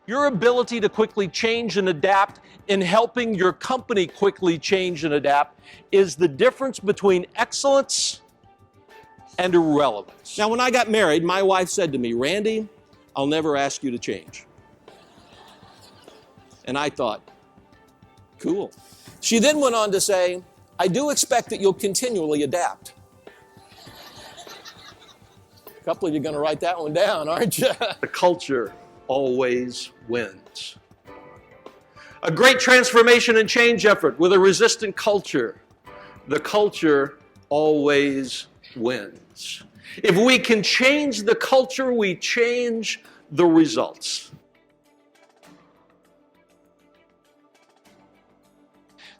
Your ability to quickly change and adapt in helping your company quickly change and adapt is the difference between excellence and irrelevance. Now, when I got married, my wife said to me, "Randy, I'll never ask you to change." And I thought, cool. She then went on to say, "I do expect that you'll continually adapt." A couple of you are going to write that one down, aren't you? The culture always wins. A great transformation and change effort with a resistant culture. The culture always wins. If we can change the culture, we change the results.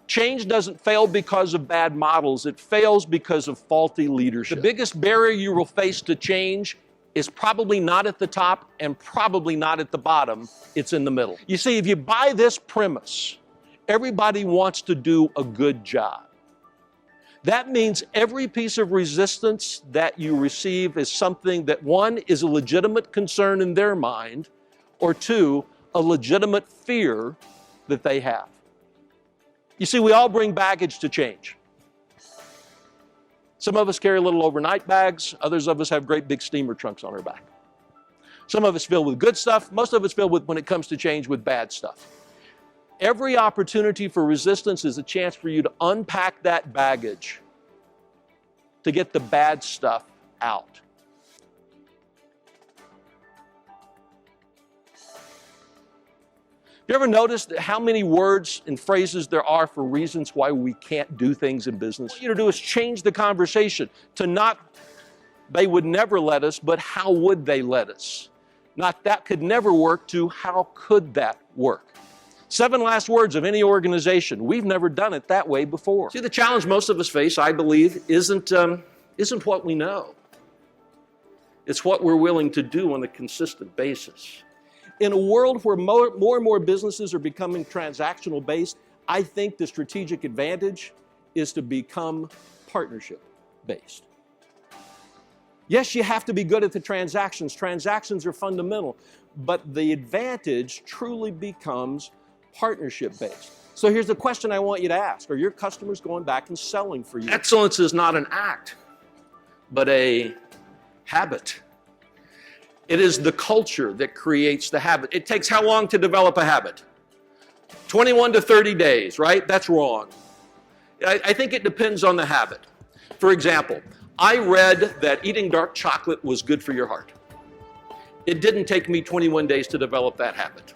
Change doesn't fail because of bad models. It fails because of faulty leadership. The biggest barrier you will face to change is probably not at the top and probably not at the bottom. It's in the middle. You see, if you buy this premise, everybody wants to do a good job. That means every piece of resistance that you receive is something that, one, is a legitimate concern in their mind, or two, a legitimate fear that they have. You see, we all bring baggage to change. Some of us carry little overnight bags. Others of us have great big steamer trunks on our back. Some of us fill with good stuff. Most of us fill with, when it comes to change, with bad stuff. Every opportunity for resistance is a chance for you to unpack that baggage, to get the bad stuff out. You ever noticed how many words and phrases there are for reasons why we can't do things in business? What you to do is change the conversation to not, "they would never let us," but "how would they let us?" Not "that could never work" to "how could that work?" 7 last words of any organization. We've never done it that way before. See, the challenge most of us face, I believe, isn't what we know. It's what we're willing to do on a consistent basis. In a world where more and more businesses are becoming transactional based, I think the strategic advantage is to become partnership based. Yes, you have to be good at the transactions. Transactions are fundamental, but the advantage truly becomes partnership based. So here's the question I want you to ask. Are your customers going back and selling for you? Excellence is not an act, but a habit. It is the culture that creates the habit. It takes how long to develop a habit? 21 to 30 days, right? That's wrong. I think it depends on the habit. For example, I read that eating dark chocolate was good for your heart. It didn't take me 21 days to develop that habit.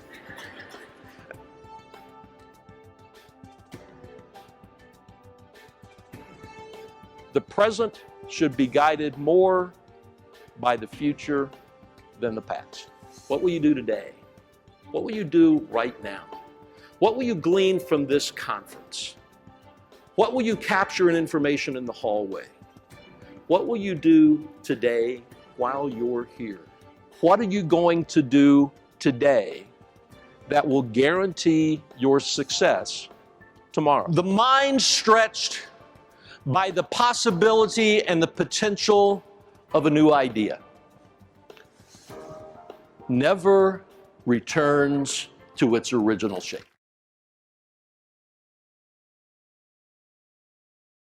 The present should be guided more by the future than the past. What will you do today? What will you do right now? What will you glean from this conference? What will you capture in information in the hallway? What will you do today while you're here? What are you going to do today that will guarantee your success tomorrow? The mind stretched by the possibility and the potential of a new idea never returns to its original shape.